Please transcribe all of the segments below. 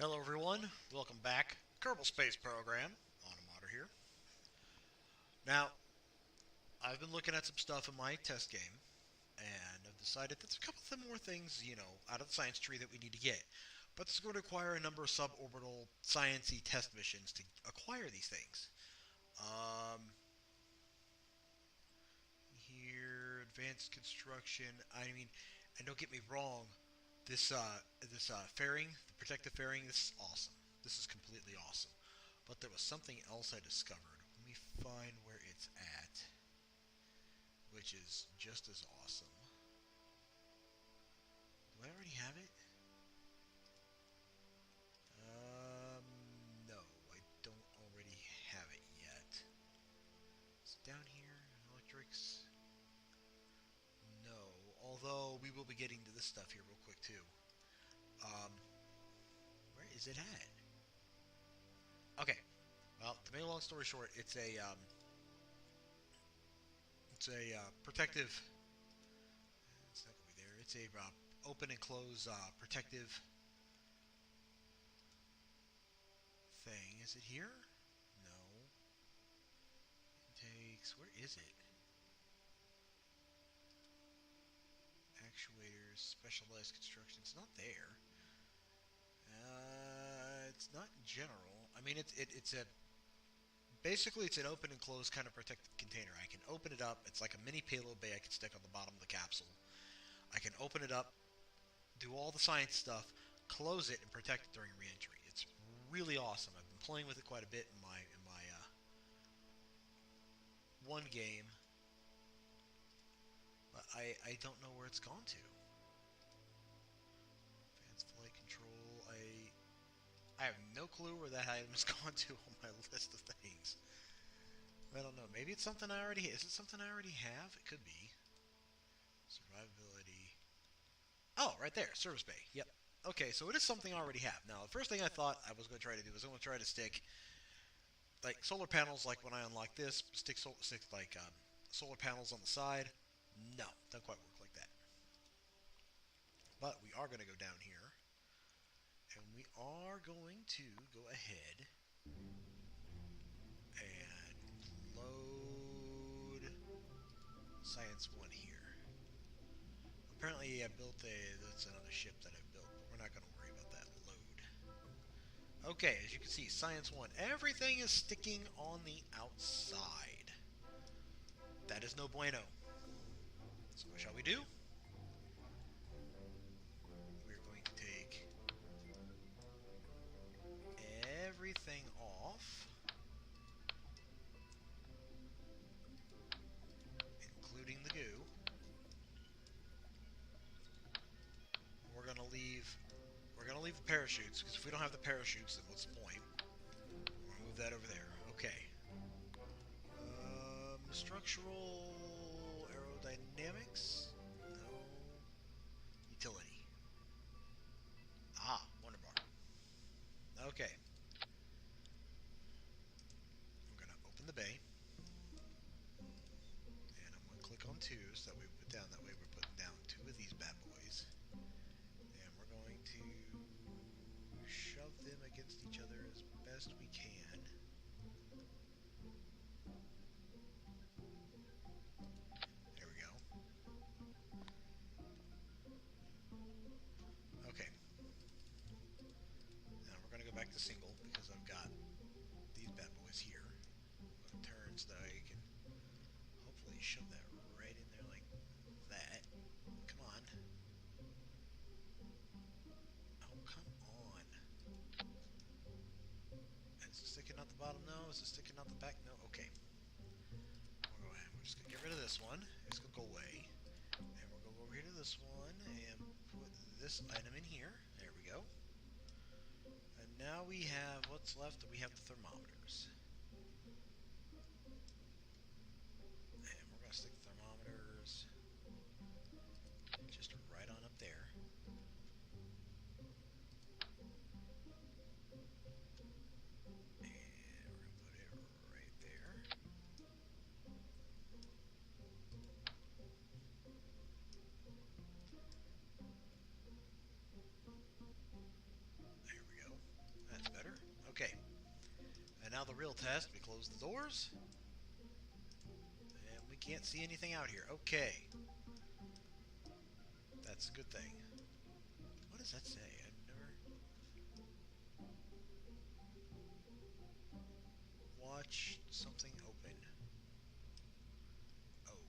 Hello everyone, welcome back. Kerbal Space Program, Automator here. Now, I've been looking at some stuff in my test game, and I've decided there's a couple of more things, out of the science tree that we need to get. But this is going to require a number of suborbital sciencey test missions to acquire these things. Um, Here, advanced construction. I mean, and don't get me wrong, this fairing, the protective fairing, this is awesome. This is completely awesome. But there was something else I discovered. Let me find where it's at, which is just as awesome. Do I already have it? Um, no, I don't already have it yet. Is it down here? Electrics? No, although we will be getting to this stuff here real quick too. Um, where is it at? Okay, well, to make a long story short, it's a protective. It's not gonna be there. It's a open and close protective thing. Is it here? No. Intakes. Where is it? Actuators, specialized construction. It's not there. It's not in general. I mean, it's a basically it's an open and closed kind of protected container. I can open it up. It's like a mini payload bay I can stick on the bottom of the capsule. I can open it up, do all the science stuff, close it, and protect it during reentry. It's really awesome. I've been playing with it quite a bit in my one game, but I don't know where it's gone to. Advanced flight control. I have no clue where that item's gone to on my list of things. I don't know. Maybe it's something I already. Is it something I already have? It could be. Survivability. Oh, right there, service bay. Yep. Okay, so it is something I already have. Now, the first thing I thought I was going to try to do was I'm going to try to stick like solar panels. Like when I unlock this, stick like solar panels on the side. No, doesn't quite work like that. But we are going to go down here, and we are going to go ahead and load Science 1 here. Apparently I built that's another ship that I've built, but we're not going to worry about that. Load. Okay, as you can see, Science 1, everything is sticking on the outside. That is no bueno. So what shall we do? We're going to take everything off, including the goo. We're gonna leave the parachutes, because if we don't have the parachutes, then what's the point? We're gonna move that over there. Okay. Structural aerodynamics? No. Utility. Ah, Wonder Bar. Okay. We're gonna open the bay. And I'm gonna click on 2, so that we put down, that way we're putting down 2 of these bad boys. And we're going to shove them against each other as best we can. There we go. Okay. Now we're going to go back to single because I've got these bad boys here. I'm going to turn so that I can hopefully shove that right in there like that. Come on. Oh, come on. Is it sticking out the bottom? No. Is it sticking out the back? No. Okay. We'll go ahead. We're just going to get rid of this one. It's going to go away. And we'll go over here to this one and put this item in here. There we go. And now we have, what's left? We have the thermometers. And we're going to stick the thermometers just right on up there. And we're going to put it right there. There we go. now the real test. We close the doors. And we can't see anything out here. Okay. That's a good thing. What does that say? I've never... Watch something open.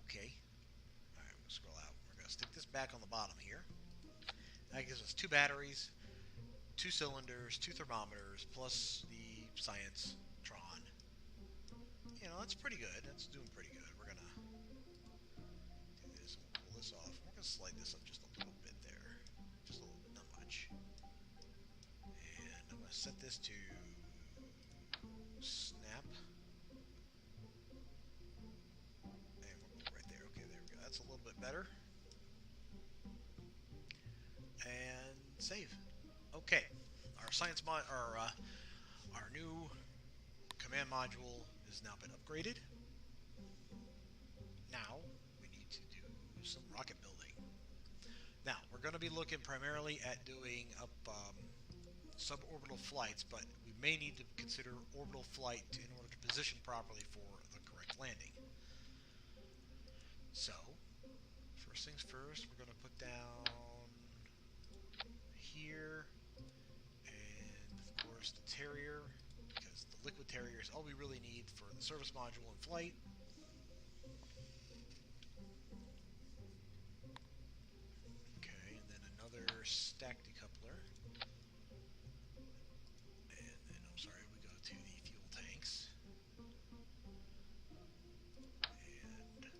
Okay. Alright, I'm going to scroll out. We're going to stick this back on the bottom here. That gives us 2 batteries, 2 cylinders, 2 thermometers, plus the science tron. You know, that's pretty good. That's doing pretty good. We're going to do this and we'll pull this off. We're going to slide this up just a little bit there. Just a little bit, not much. And I'm going to set this to snap. And we'll go right there. Okay, there we go. That's a little bit better. And save. Okay, our science our new command module has now been upgraded. Now we need to do some rocket building. Now we're going to be looking primarily at doing up suborbital flights, but we may need to consider orbital flight in order to position properly for the correct landing. So, first things first, we're going to put down here, and of course the Terrier, because the liquid Terrier is all we really need for the service module in flight. Okay, and then another stack decoupler. And then, I'm sorry, we go to the fuel tanks. And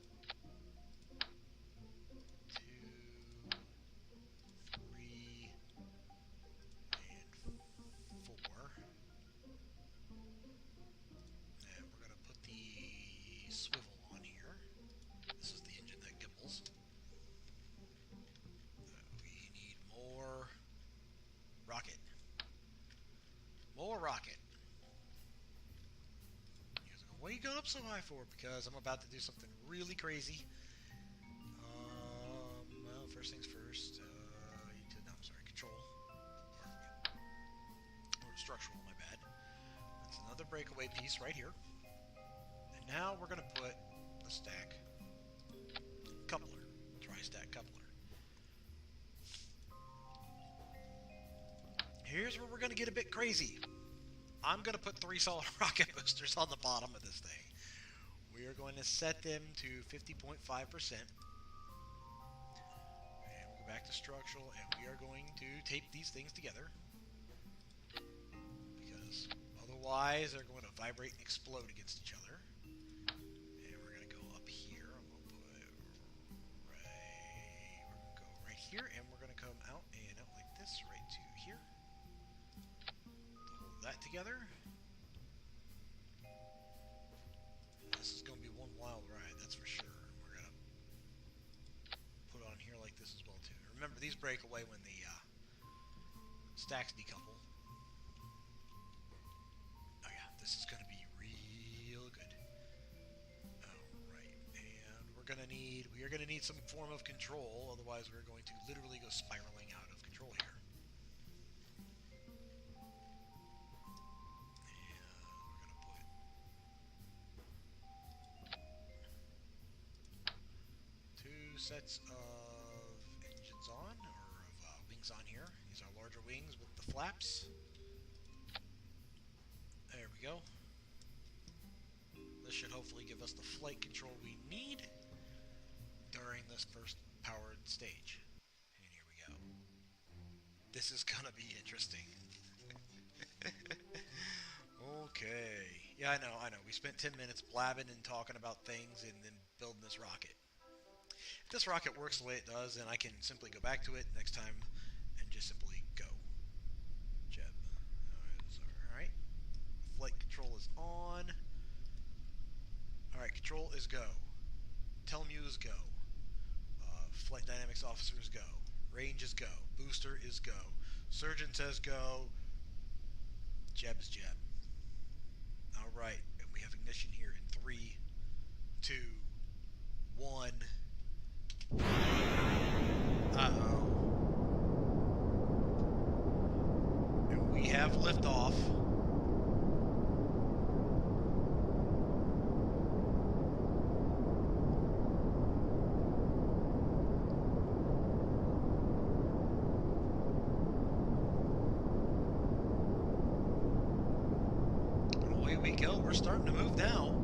2, 3, and 4. And we're going to put the swivel on here. This is the engine that gimbals. We need more rocket. More rocket. You guys are going, what are you going up so high for? Because I'm about to do something really crazy. Well, first things first. I'm sorry, control. Or structural, my bad. That's another breakaway piece right here. And now we're going to put the stack coupler, tri-stack coupler. Here's where we're going to get a bit crazy. I'm going to put 3 solid rocket boosters on the bottom of this thing. We are going to set them to 50.5%. And we'll go back to structural, and we are going to tape these things together. Because otherwise they're going to vibrate and explode against each other. And we're going to go up here. I'm going to put we're going to go right here, and we're going to come out and out like this, right to here. Hold that together. This is going to be one wild ride, that's for sure. We're going to put it on here like this as well too. Remember, these break away when the stacks decouple. Oh yeah, this is going to be real good. Alright, and we are going to need some form of control, otherwise we're going to literally go spiraling out of control here. Sets of engines on, or of wings on here. These are larger wings with the flaps. There we go. This should hopefully give us the flight control we need during this first powered stage. And here we go. This is gonna be interesting. Okay. Yeah, I know. We spent 10 minutes blabbing and talking about things and then building this rocket. If this rocket works the way it does, then I can simply go back to it next time and just simply go. Jeb. Alright. Flight control is on. Alright, control is go. Telemuse go. Flight dynamics officer is go. Range is go. Booster is go. Surgeon says go. Jeb is Jeb. Alright, and we have ignition here in 3, 2, 1. Uh-oh. And we have liftoff. we go. We're starting to move now.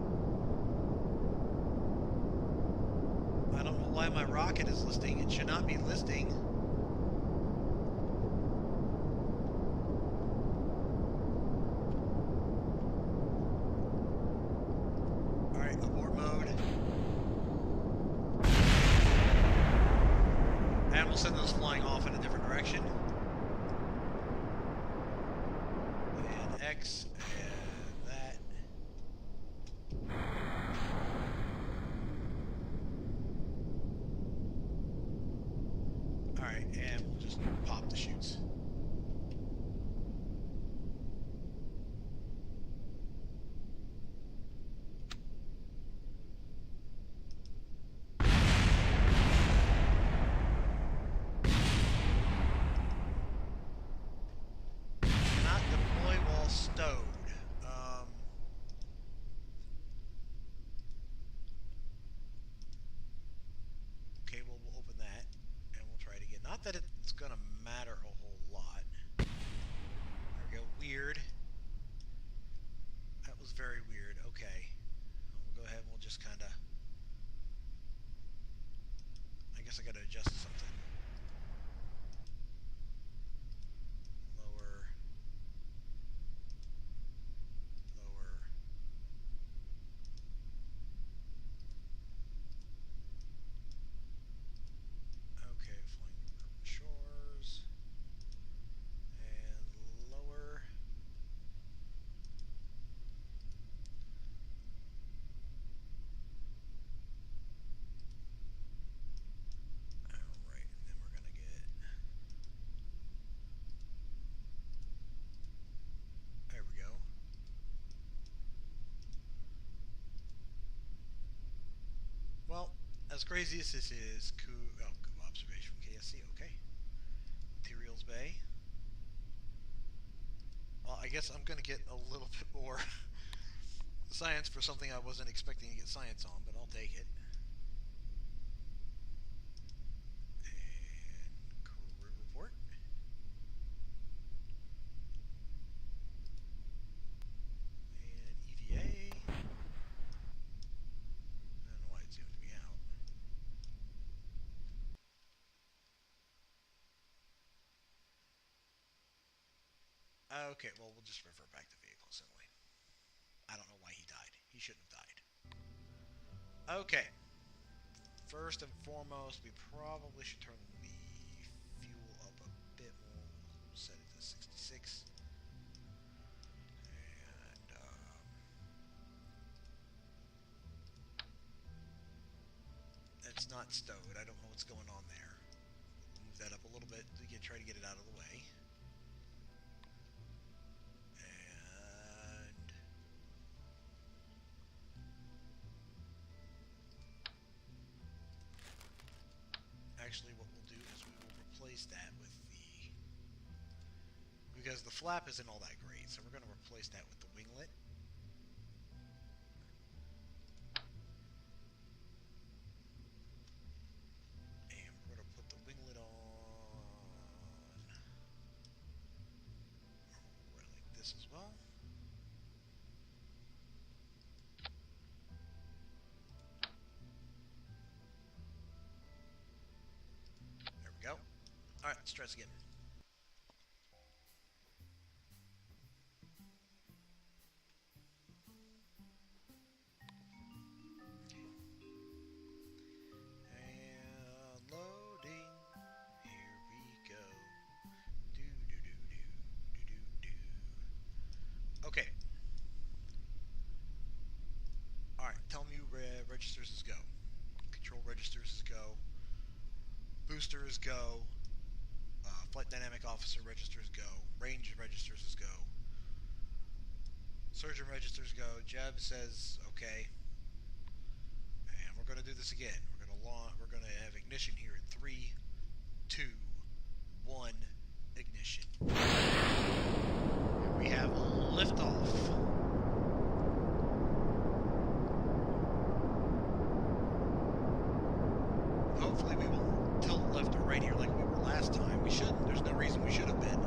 I don't know why my rocket is listing. It should not be listing. Alright, abort mode. And we'll send those flying off in a different direction. And X, and that. Alright, and we'll just pop the chutes. Cannot deploy while stowed. Okay, well, we'll open that, and we'll try it again. Not that it's going to matter a whole lot. There we go. Weird. That was very weird. Okay. We'll go ahead and we'll just kind of... I guess I got to adjust something. Lower. Lower. Okay, flying over urban shores. And lower. Alright, and then we're going to get... There we go. Well, as crazy as this is, coup observation from KSP, okay. Materials Bay. Well, I guess I'm going to get a little bit more science for something I wasn't expecting to get science on, but I'll take it. And crew report. And EVA. I don't know why it zoomed me out. Okay, well, we'll just refer back to vehicle assembly. I don't know why he died. He shouldn't have died. Okay. First and foremost, we probably should turn the fuel up a bit more. We'll set it to 66. And, it's not stowed. I don't know what's going on there. We'll move that up a little bit to try to get it out of the way. And actually what we'll do is we will replace that with the... Because the flap isn't all that great, so we're going to replace that with the winglet. And we're going to put the winglet on... right like this as well. There we go. Alright, let's try this again. And loading. Here we go. Okay. Alright, tell me registers is go. Control registers is go. Booster is go. Flight dynamic officer registers go. Range registers is go. Surgeon registers go. Jeb says okay. And we're going to do this again. We're going to have ignition here in 3, 2, 1, ignition. And we have liftoff. Hopefully we won't tilt left or right here like we were last time. We shouldn't. There's no reason we should have been.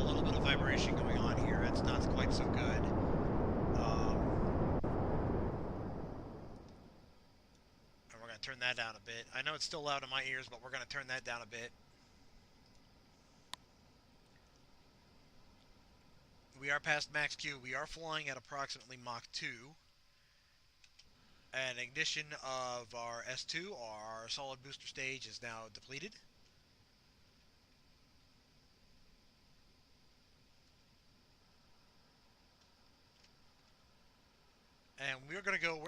little bit of vibration going on here. It's not quite so good. And we're going to turn that down a bit. I know it's still loud in my ears, but we're going to turn that down a bit. We are past max Q. We are flying at approximately Mach 2. And ignition of our S2, our solid booster stage, is now depleted. And we're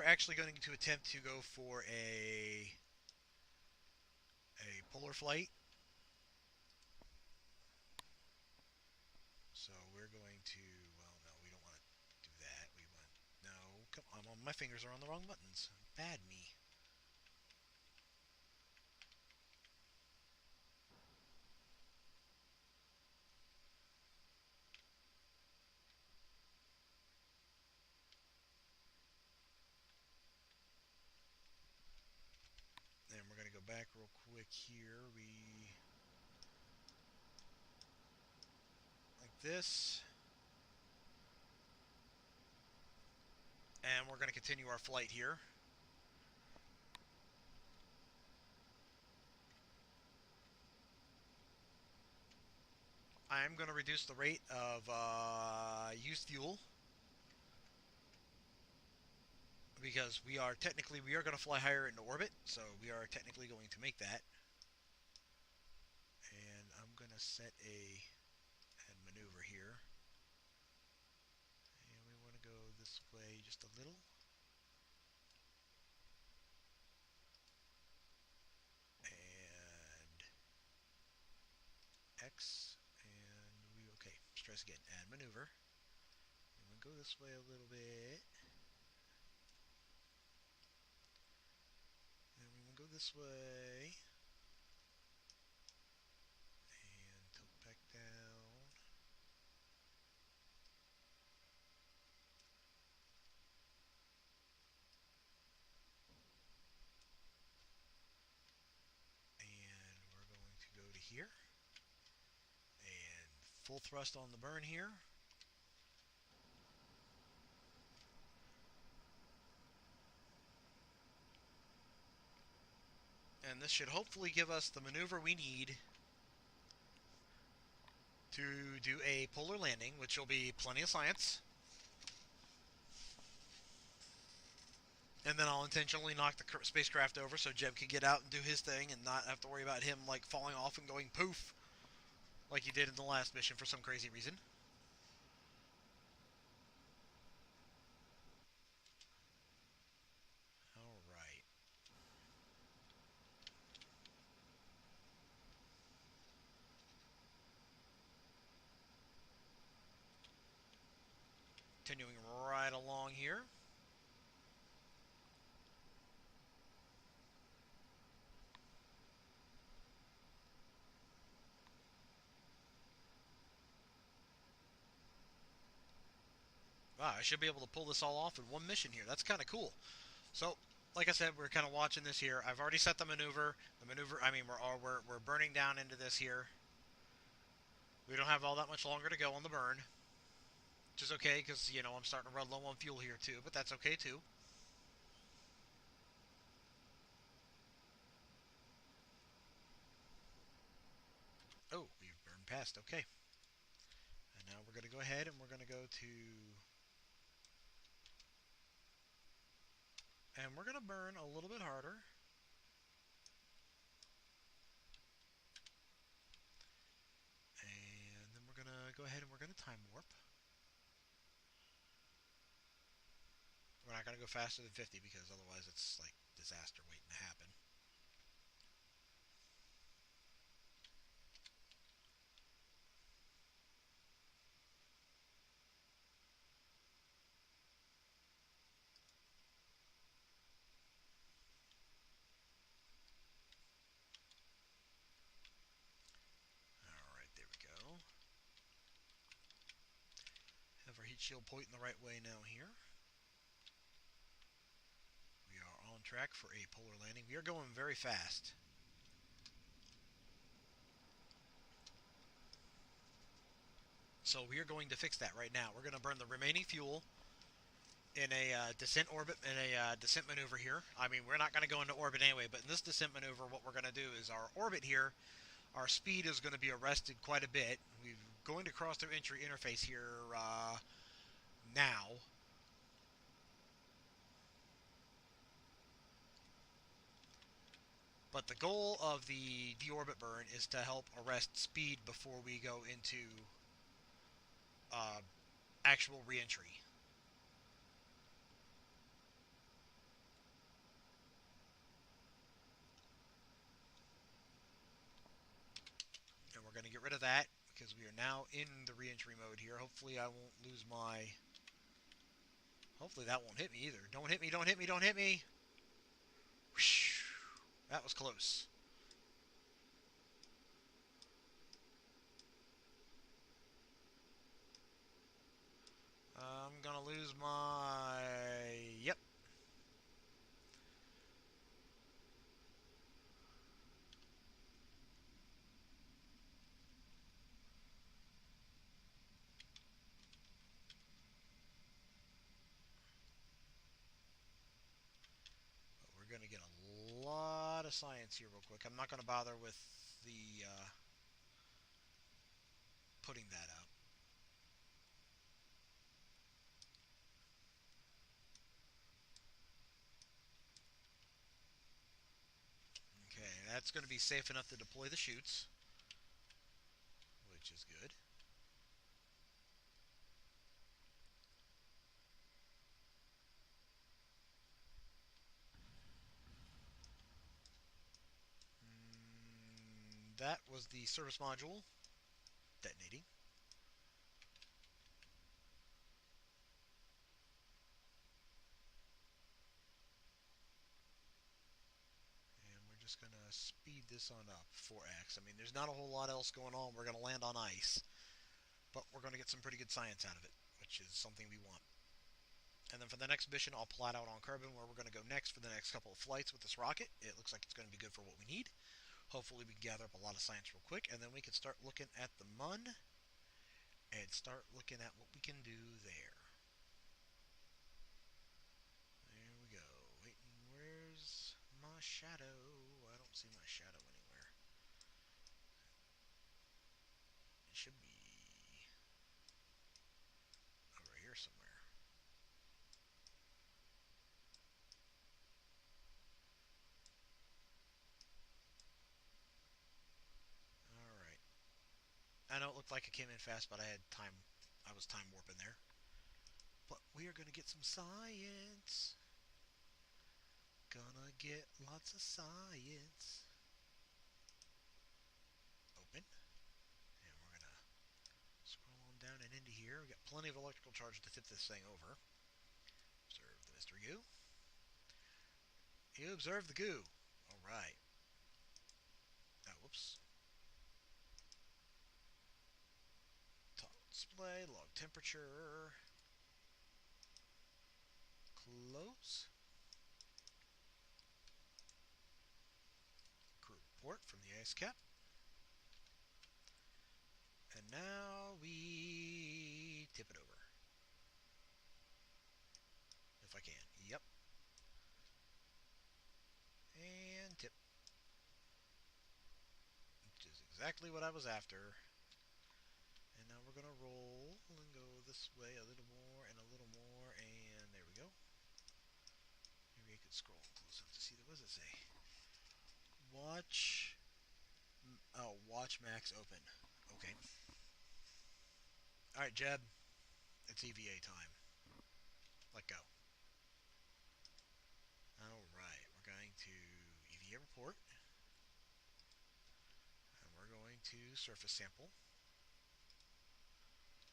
actually going to attempt to go for a polar flight. So we're going to, well, no, we don't want to do that. We want, no, come on, my fingers are on the wrong buttons. Bad me. And we're going to go back real quick here. Like this. And we're going to continue our flight here. I'm going to reduce the rate of used fuel, because we are going to fly higher into orbit, so we are technically going to make that. And I'm going to set and maneuver here. And we want to go this way just a little. And X, and okay, stress again, and maneuver. And we'll go this way a little bit. And we will go this way. And tilt back down. And we're going to go to here. And full thrust on the burn here. And this should hopefully give us the maneuver we need to do a polar landing, which will be plenty of science. And then I'll intentionally knock the spacecraft over so Jeb can get out and do his thing and not have to worry about him like falling off and going poof like he did in the last mission for some crazy reason. Alright. Continuing right along here. Wow, I should be able to pull this all off in one mission here. That's kind of cool. So, like I said, we're kind of watching this here. I've already set the maneuver. I mean, we're burning down into this here. We don't have all that much longer to go on the burn, which is okay because, you know, I'm starting to run low on fuel here too, but that's okay too. Oh, we've burned past. Okay. And now we're going to go ahead and we're going to go to... And we're going to burn a little bit harder. And then we're going to go ahead and we're going to time warp. We're not going to go faster than 50 because otherwise it's like disaster waiting to happen. Alright, there we go. Have our heat shield pointing the right way now here. We are on track for a polar landing. We are going very fast. So we are going to fix that right now. We're going to burn the remaining fuel in a descent orbit, in a descent maneuver here. I mean, we're not going to go into orbit anyway, but in this descent maneuver, what we're going to do is our orbit here, our speed is going to be arrested quite a bit. We're going to cross through entry interface here now. But the goal of the deorbit burn is to help arrest speed before we go into uh, actual reentry. And we're going to get rid of that because we are now in the reentry mode here. Hopefully I won't lose my... Hopefully that won't hit me either. Don't hit me, don't hit me, don't hit me! Whoosh. That was close. I'm gonna lose my... Yep. But we're gonna get a lot of science here real quick. I'm not gonna bother with the putting that up. Okay, that's gonna be safe enough to deploy the chutes, which is good. That was the service module detonating. And we're just going to speed this on up, 4x. I mean, there's not a whole lot else going on. We're going to land on ice, but we're going to get some pretty good science out of it, which is something we want. And then for the next mission, I'll plot out on Kerbin where we're going to go next for the next couple of flights with this rocket. It looks like it's going to be good for what we need. Hopefully we can gather up a lot of science real quick, and then we can start looking at the MUN and start looking at what we can do there. There we go. Waiting, where's my shadow? I don't see my shadow anywhere. It should be over here somewhere. Alright. I know it looked like it came in fast, but I was time warping there. But we are going to get some science. Gonna get lots of science. Open. And we're going to scroll on down and into here. We got plenty of electrical charge to tip this thing over. Observe the mystery goo. You observe the goo. Alright. Oh, whoops. Top display, log temperature. Close. Crew report from the ice cap. And now we tip it over. If I can. Yep. And tip. Which is exactly what I was after. And now we're going to roll and go this way a little more and a little more. And there we go. Maybe I could scroll close enough to see. What does it say? Watch. Oh, watch max open. Okay. Alright, Jeb. It's EVA time. Let go. Alright, we're going to EVA report. And we're going to surface sample.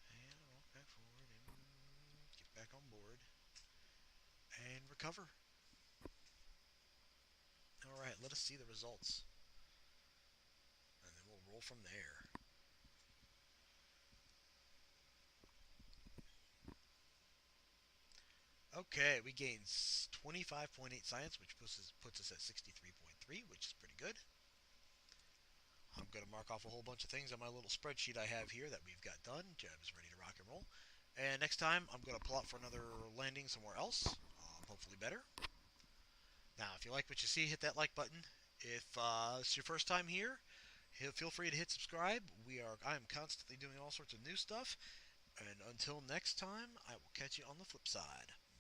And walk back forward and get back on board. And recover. Alright, let us see the results. And then we'll roll from there. Okay, we gained 25.8 science, which puts us at 63.3, which is pretty good. I'm going to mark off a whole bunch of things on my little spreadsheet I have here that we've got done. Jeb's ready to rock and roll. And next time, I'm going to plot for another landing somewhere else, hopefully better. Now, if you like what you see, hit that like button. If it's your first time here, feel free to hit subscribe. I am constantly doing all sorts of new stuff. And until next time, I will catch you on the flip side. Bye.